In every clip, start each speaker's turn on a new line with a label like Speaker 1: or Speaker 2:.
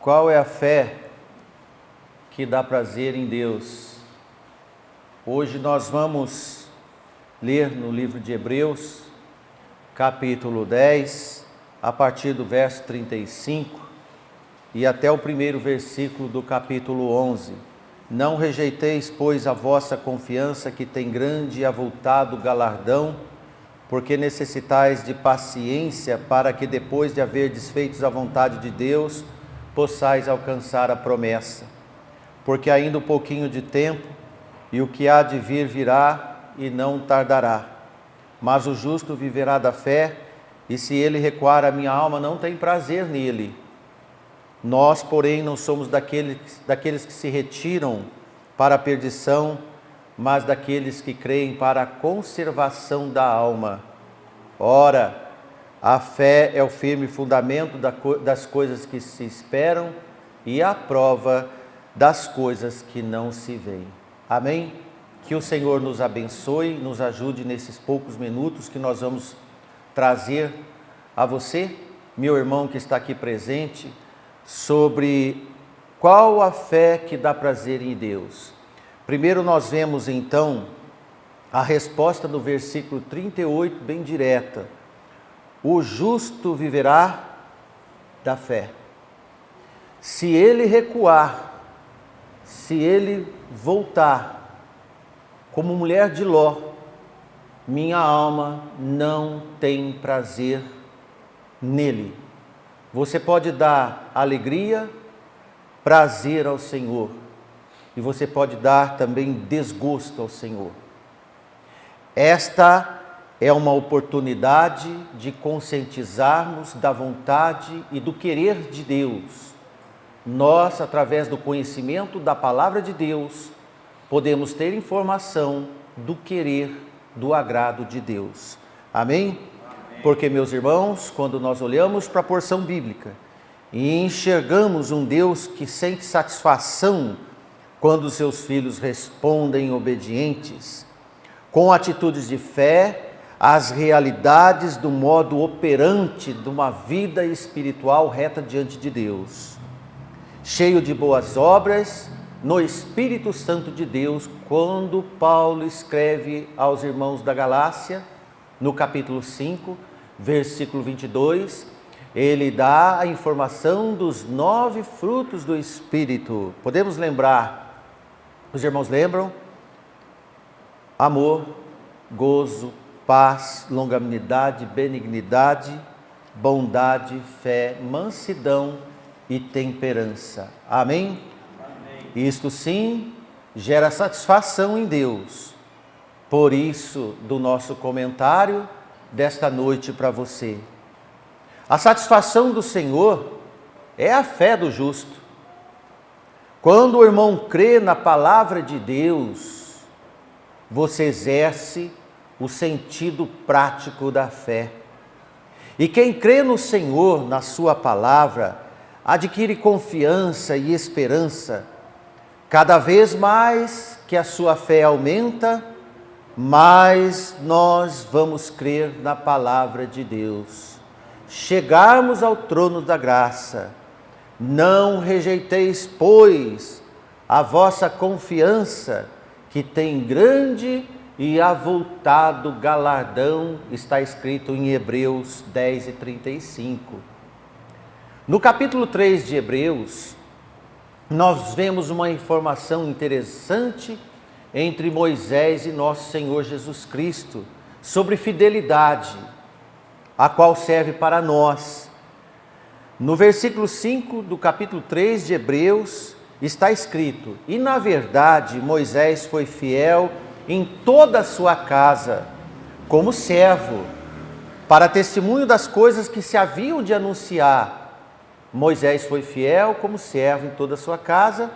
Speaker 1: Qual é a fé que dá prazer em Deus? Hoje nós vamos ler no livro de Hebreus, capítulo 10, a partir do verso 35 e até o primeiro versículo do capítulo 11. Não rejeiteis, pois, a vossa confiança, que tem grande e avultado galardão, porque necessitais de paciência, para que depois de haver desfeitos a vontade de Deus, possais alcançar a promessa. Porque ainda um pouquinho de tempo, e o que há de vir virá, e não tardará. Mas o justo viverá da fé, e se ele recuar, a minha alma não tem prazer nele. Nós, porém, não somos daqueles que se retiram para a perdição, mas daqueles que creem para a conservação da alma. Ora, a fé é o firme fundamento das coisas que se esperam e a prova das coisas que não se veem. Amém? Que o Senhor nos abençoe, nos ajude nesses poucos minutos que nós vamos trazer a você, meu irmão que está aqui presente, sobre qual a fé que dá prazer em Deus. Primeiro nós vemos então a resposta no versículo 38, bem direta. O justo viverá da fé. Se ele recuar, se ele voltar, como mulher de Ló, minha alma não tem prazer nele. Você pode dar alegria, prazer ao Senhor, e você pode dar também desgosto ao Senhor. Esta é uma oportunidade de conscientizarmos da vontade e do querer de Deus. Nós, através do conhecimento da palavra de Deus, podemos ter informação do querer, do agrado de Deus. Amém? Porque, meus irmãos, quando nós olhamos para a porção bíblica e enxergamos um Deus que sente satisfação quando seus filhos respondem obedientes, com atitudes de fé, às realidades do modo operante de uma vida espiritual reta diante de Deus, cheio de boas obras no Espírito Santo de Deus, quando Paulo escreve aos irmãos da Galácia, no capítulo 5, versículo 22, ele dá a informação dos 9 frutos do Espírito. Podemos lembrar, os irmãos lembram? Amor, gozo, paz, longanimidade, benignidade, bondade, fé, mansidão e temperança. Amém? Amém. Isto sim gera satisfação em Deus. Por isso, do nosso comentário desta noite para você. A satisfação do Senhor é a fé do justo. Quando o irmão crê na palavra de Deus, você exerce o sentido prático da fé. E quem crê no Senhor, na sua palavra, adquire confiança e esperança. Cada vez mais que a sua fé aumenta, mais nós vamos crer na palavra de Deus. Chegarmos ao trono da graça. Não rejeiteis, pois, a vossa confiança, que tem grande e avultado galardão, está escrito em Hebreus 10 e 35. No capítulo 3 de Hebreus, nós vemos uma informação interessante entre Moisés e nosso Senhor Jesus Cristo, sobre fidelidade, a qual serve para nós. No versículo 5 do capítulo 3 de Hebreus, está escrito: e na verdade Moisés foi fiel em toda a sua casa, como servo, para testemunho das coisas que se haviam de anunciar. Moisés foi fiel como servo em toda a sua casa,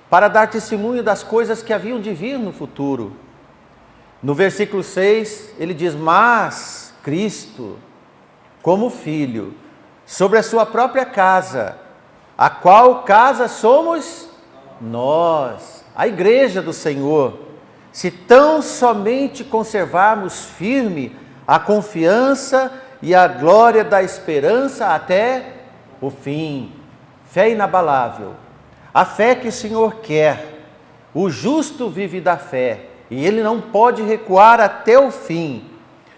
Speaker 1: para dar testemunho das coisas que haviam de vir no futuro. No versículo 6, ele diz: mas Cristo, como filho, sobre a sua própria casa, a qual casa somos nós, a igreja do Senhor, se tão somente conservarmos firme a confiança e a glória da esperança até o fim. fé inabalável, a fé que o Senhor quer. O justo vive da fé e ele não pode recuar até o fim.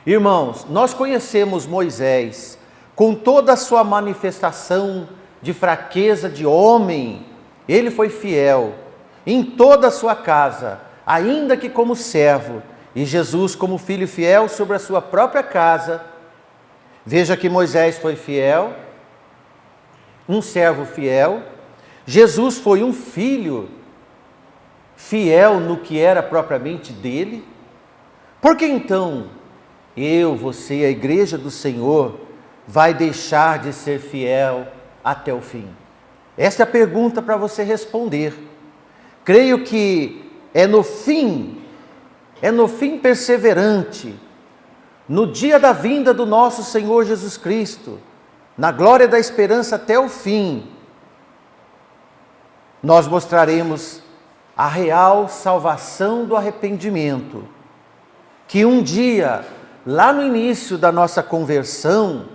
Speaker 1: Irmãos, nós conhecemos Moisés com toda a sua manifestação de fraqueza de homem. Ele foi fiel em toda a sua casa, ainda que como servo, e Jesus como filho fiel sobre a sua própria casa. Veja que Moisés foi fiel, um servo fiel. Jesus foi um filho fiel no que era propriamente dele. Por que então eu, você, a igreja do Senhor, vai deixar de ser fiel até o fim? Essa é a pergunta para você responder. Creio que é no fim perseverante, no dia da vinda do nosso Senhor Jesus Cristo, na glória da esperança até o fim, nós mostraremos a real salvação do arrependimento, que um dia, lá no início da nossa conversão,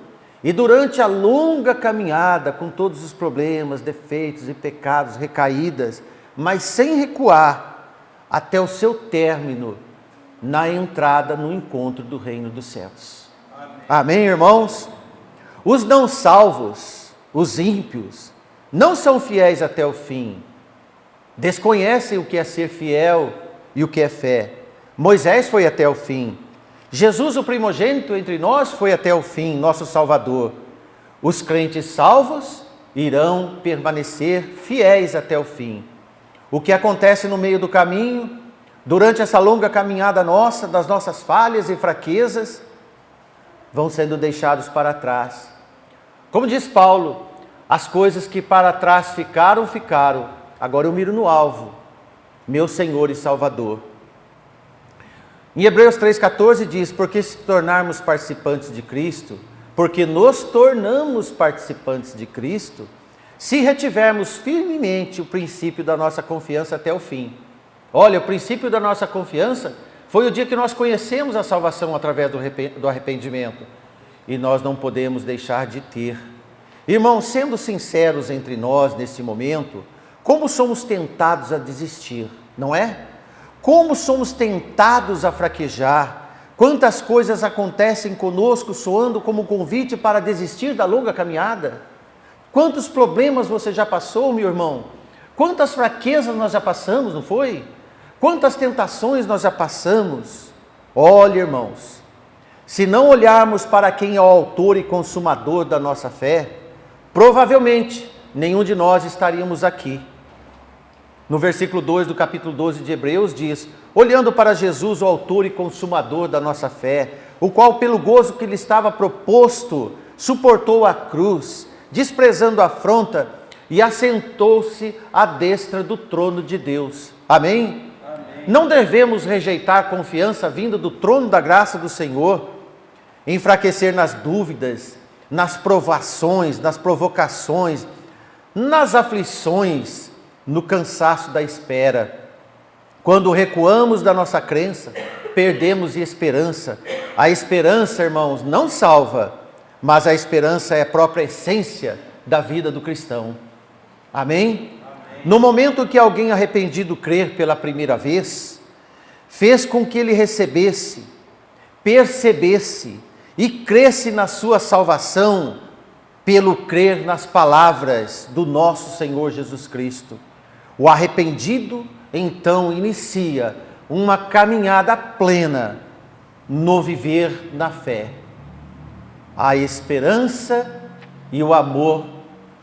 Speaker 1: e durante a longa caminhada, com todos os problemas, defeitos e pecados, recaídas, mas sem recuar, até o seu término, na entrada no encontro do reino dos céus. Amém, irmãos? Os não salvos, os ímpios, não são fiéis até o fim. Desconhecem o que é ser fiel e o que é fé. Moisés foi até o fim. Jesus, o primogênito entre nós, foi até o fim, nosso Salvador. Os crentes salvos irão permanecer fiéis até o fim. O que acontece no meio do caminho, durante essa longa caminhada nossa, das nossas falhas e fraquezas, vão sendo deixados para trás. Como diz Paulo, as coisas que para trás ficaram, ficaram. Agora eu miro no alvo, meu Senhor e Salvador. Em Hebreus 3,14 diz, porque se tornarmos participantes de Cristo, porque nos tornamos participantes de Cristo, se retivermos firmemente o princípio da nossa confiança até o fim. Olha, o princípio da nossa confiança foi o dia que nós conhecemos a salvação através do arrependimento. E nós não podemos deixar de ter. Irmãos, sendo sinceros entre nós neste momento, como somos tentados a desistir, não é? Como somos tentados a fraquejar. Quantas coisas acontecem conosco soando como convite para desistir da longa caminhada. Quantos problemas você já passou, meu irmão? Quantas fraquezas nós já passamos, não foi? Quantas tentações nós já passamos? Olha, irmãos, se não olharmos para quem é o autor e consumador da nossa fé, provavelmente nenhum de nós estaríamos aqui. No versículo 2 do capítulo 12 de Hebreus diz, olhando para Jesus, o autor e consumador da nossa fé, o qual pelo gozo que lhe estava proposto, suportou a cruz, desprezando a afronta, e assentou-se à destra do trono de Deus. Amém? Amém. Não devemos rejeitar a confiança vinda do trono da graça do Senhor, enfraquecer nas dúvidas, nas provações, nas provocações, nas aflições, no cansaço da espera. Quando recuamos da nossa crença, perdemos a esperança. A esperança, irmãos, não salva, mas a esperança é a própria essência da vida do cristão. Amém? Amém. No momento que alguém arrependido crer pela primeira vez, fez com que ele recebesse, percebesse e cresce na sua salvação pelo crer nas palavras do nosso Senhor Jesus Cristo. O arrependido, então, inicia uma caminhada plena no viver na fé. A esperança e o amor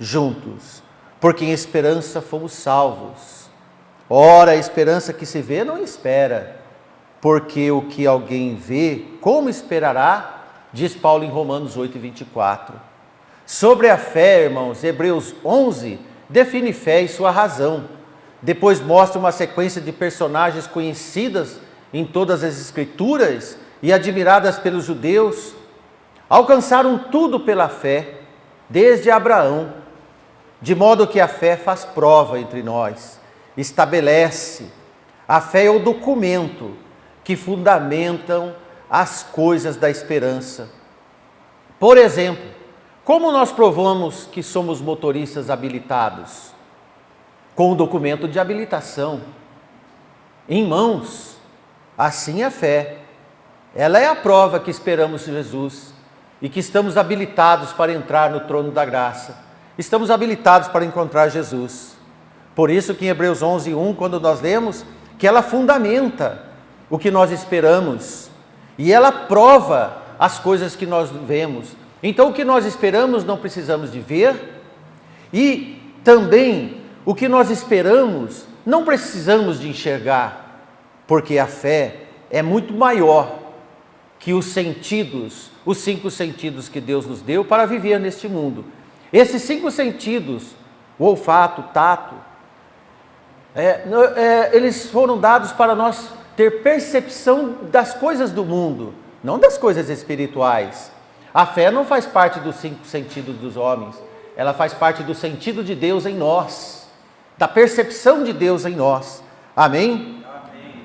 Speaker 1: juntos, porque em esperança fomos salvos. Ora, a esperança que se vê não espera, porque o que alguém vê, como esperará? Diz Paulo em Romanos 8:24. Sobre a fé, irmãos, Hebreus 11 define fé e sua razão. Depois mostra uma sequência de personagens conhecidas em todas as Escrituras e admiradas pelos judeus. Alcançaram tudo pela fé, desde Abraão, de modo que a fé faz prova entre nós, estabelece. A fé é o documento que fundamentam as coisas da esperança. Por exemplo, Como nós provamos que somos motoristas habilitados? Com o documento de habilitação em mãos. Assim é a fé. Ela é a prova que esperamos Jesus e que estamos habilitados para entrar no trono da graça. Estamos habilitados para encontrar Jesus. Por isso que em Hebreus 11:1, quando nós lemos, que ela fundamenta o que nós esperamos e ela prova as coisas que nós vemos. Então o que nós esperamos não precisamos de ver, e também o que nós esperamos não precisamos de enxergar, porque a fé é muito maior que os sentidos, os 5 sentidos que Deus nos deu para viver neste mundo. Esses 5 sentidos, o olfato, o tato, eles foram dados para nós ter percepção das coisas do mundo, não das coisas espirituais. A fé não faz parte dos 5 sentidos dos homens, ela faz parte do sentido de Deus em nós, da percepção de Deus em nós. Amém? Amém.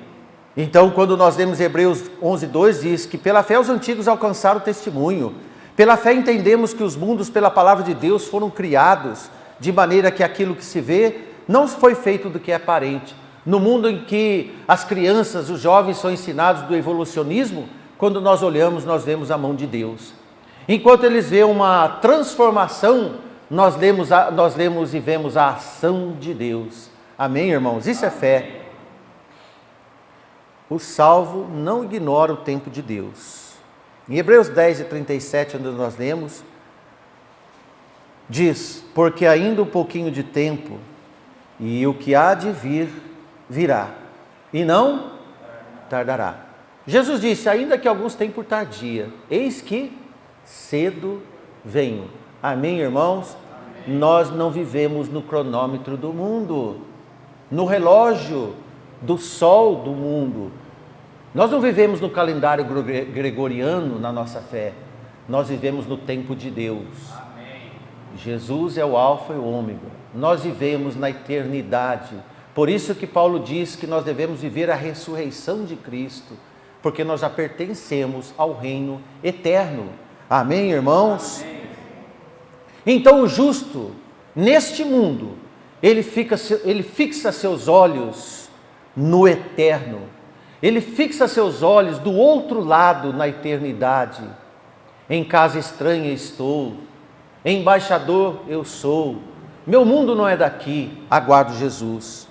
Speaker 1: Então, quando nós lemos Hebreus 11:2, diz que pela fé os antigos alcançaram o testemunho. Pela fé entendemos que os mundos pela palavra de Deus foram criados, de maneira que aquilo que se vê não foi feito do que é aparente. No mundo em que as crianças, os jovens são ensinados do evolucionismo, quando nós olhamos, nós vemos a mão de Deus. Enquanto eles veem uma transformação, nós lemos e vemos a ação de Deus. Amém, irmãos? Isso é fé. O salvo não ignora o tempo de Deus. Em Hebreus 10:37, onde nós lemos, diz: porque ainda um pouquinho de tempo, e o que há de vir, virá, e não tardará. Jesus disse: ainda que alguns tenham por tardia, eis que cedo venho. Amém, irmãos? Amém. Nós não vivemos no cronômetro do mundo, no relógio do sol do mundo. Nós não vivemos no calendário gregoriano na nossa fé. Nós vivemos no tempo de Deus. Amém. Jesus é o alfa e o ômega. Nós vivemos na eternidade. Por isso que Paulo diz que nós devemos viver a ressurreição de Cristo, porque nós já pertencemos ao reino eterno. Amém, irmãos? Amém. Então o justo, neste mundo, ele fixa seus olhos no eterno. Ele fixa seus olhos do outro lado, na eternidade. Em casa estranha estou, embaixador eu sou, meu mundo não é daqui, aguardo Jesus.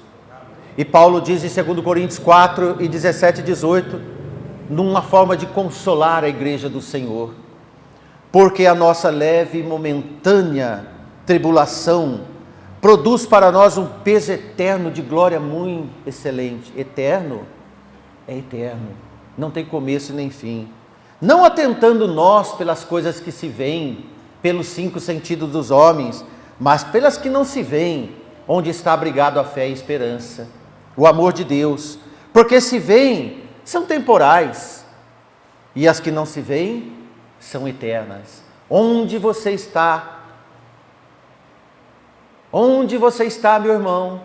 Speaker 1: E Paulo diz em 2 Coríntios 4:17-18, numa forma de consolar a igreja do Senhor: porque a nossa leve e momentânea tribulação produz para nós um peso eterno de glória muito excelente. Eterno? É eterno, não tem começo nem fim. Não atentando nós pelas coisas que se veem, pelos 5 sentidos dos homens, mas pelas que não se veem, onde está abrigado a fé e a esperança, o amor de Deus. Porque se veem, são temporais, e as que não se veem, são eternas. Onde você está? Onde você está, meu irmão?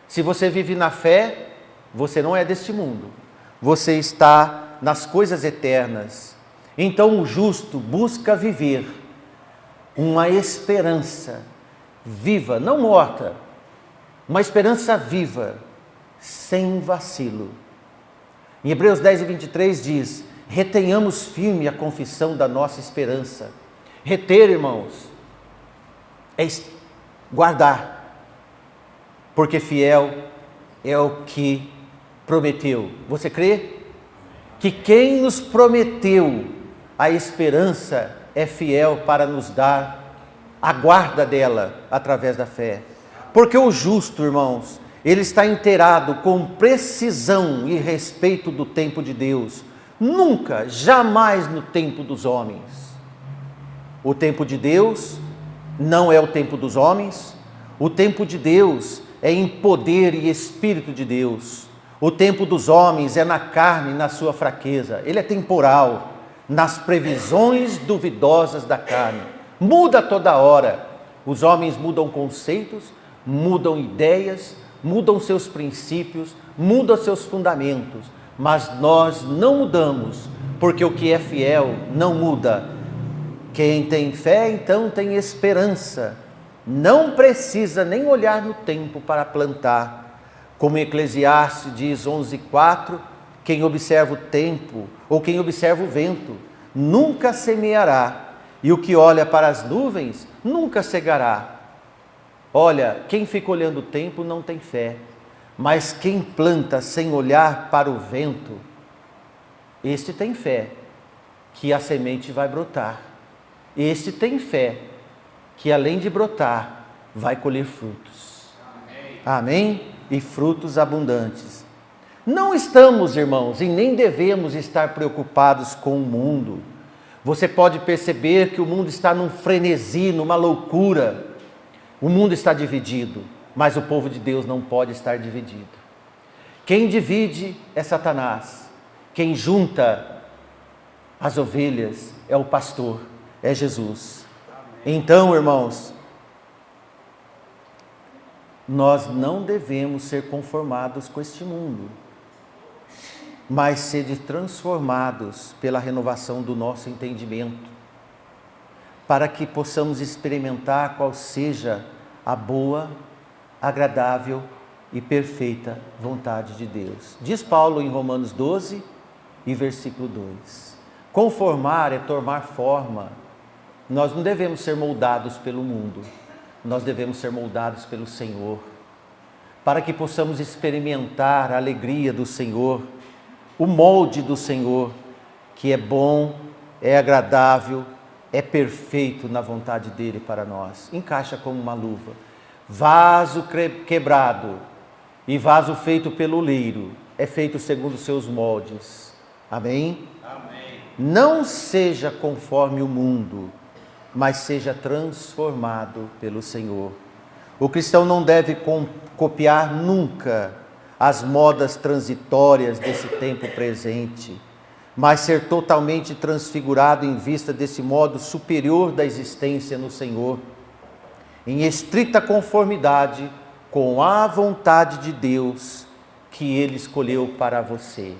Speaker 1: Se você vive na fé, você não é deste mundo. Você está nas coisas eternas. Então o justo busca viver uma esperança viva, não morta, uma esperança viva, sem vacilo. Em Hebreus 10:23 diz: retenhamos firme a confissão da nossa esperança. Reter, irmãos, é guardar, porque fiel é o que prometeu. Você crê? Que quem nos prometeu a esperança é fiel para nos dar a guarda dela através da fé. Porque o justo, irmãos, ele está inteirado com precisão e respeito do tempo de Deus. Nunca, jamais no tempo dos homens. O tempo de Deus não é o tempo dos homens. O tempo de Deus é em poder e espírito de Deus. O tempo dos homens é na carne, na sua fraqueza. Ele é temporal, nas previsões duvidosas da carne. Muda toda hora. Os homens mudam conceitos, mudam ideias, mudam seus princípios, mudam seus fundamentos. Mas nós não mudamos, porque o que é fiel não muda. Quem tem fé, então tem esperança. Não precisa nem olhar no tempo para plantar. Como em Eclesiastes diz 11:4, quem observa o tempo ou quem observa o vento nunca semeará, e o que olha para as nuvens nunca cegará. Olha, quem fica olhando o tempo não tem fé, mas quem planta sem olhar para o vento, este tem fé que a semente vai brotar. Este tem fé que além de brotar, vai colher frutos. Amém? E frutos abundantes. Não estamos, irmãos, e nem devemos estar preocupados com o mundo. Você pode perceber que o mundo está num frenesi, numa loucura. O mundo está dividido, mas o povo de Deus não pode estar dividido. Quem divide é Satanás. Quem junta as ovelhas é o pastor, é Jesus. Então, irmãos, nós não devemos ser conformados com este mundo, mas ser transformados pela renovação do nosso entendimento, para que possamos experimentar qual seja a boa, agradável e perfeita vontade de Deus. Diz Paulo em Romanos 12 e versículo 2. Conformar é tomar forma. Nós não devemos ser moldados pelo mundo, nós devemos ser moldados pelo Senhor, para que possamos experimentar a alegria do Senhor, o molde do Senhor, que é bom, é agradável, é perfeito na vontade dele para nós. Encaixa como uma luva. Vaso quebrado e vaso feito pelo oleiro é feito segundo os seus moldes. Amém? Amém. Não seja conforme o mundo, mas seja transformado pelo Senhor. O cristão não deve copiar nunca as modas transitórias desse tempo presente, mas ser totalmente transfigurado em vista desse modo superior da existência no Senhor, em estrita conformidade com a vontade de Deus que Ele escolheu para você.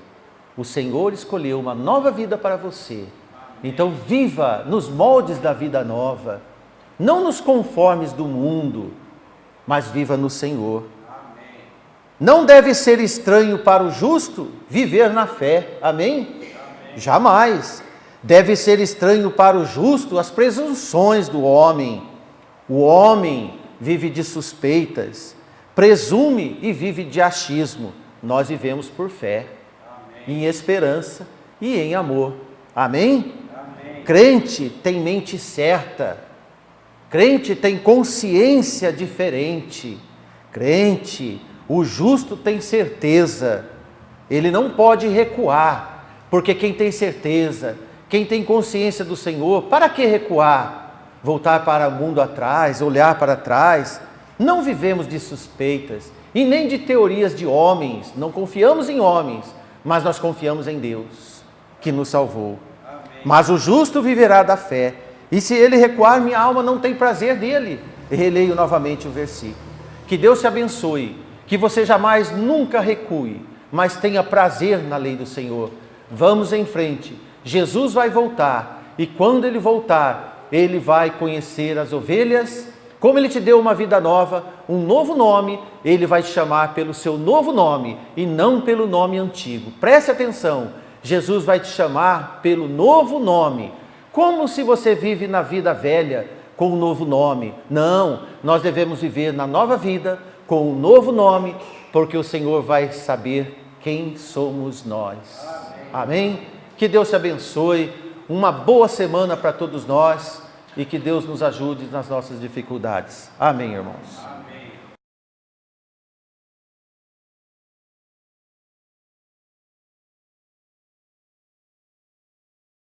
Speaker 1: O Senhor escolheu uma nova vida para você. Então viva nos moldes da vida nova, não nos conformes do mundo, mas viva no Senhor. Não deve ser estranho para o justo viver na fé. Amém? Jamais. Deve ser estranho para o justo as presunções do homem. O homem vive de suspeitas, presume e vive de achismo. Nós vivemos por fé, em esperança e em amor. Amém? Crente tem mente certa, crente tem consciência diferente, crente, o justo tem certeza, ele não pode recuar, porque quem tem certeza, quem tem consciência do Senhor, para que recuar? Voltar para o mundo atrás, olhar para trás? Não vivemos de suspeitas e nem de teorias de homens, não confiamos em homens, mas nós confiamos em Deus, que nos salvou. Mas o justo viverá da fé, e se ele recuar, minha alma não tem prazer nele. Releio novamente o versículo. Que Deus te abençoe, que você jamais nunca recue, mas tenha prazer na lei do Senhor. Vamos em frente, Jesus vai voltar, e quando Ele voltar, Ele vai conhecer as ovelhas. Como Ele te deu uma vida nova, um novo nome, Ele vai te chamar pelo seu novo nome, e não pelo nome antigo. Preste atenção. Jesus vai te chamar pelo novo nome, como se você vive na vida velha com um novo nome. Não, nós devemos viver na nova vida com um novo nome, porque o Senhor vai saber quem somos nós. Amém? Que Deus te abençoe, uma boa semana para todos nós e que Deus nos ajude nas nossas dificuldades. Amém, irmãos.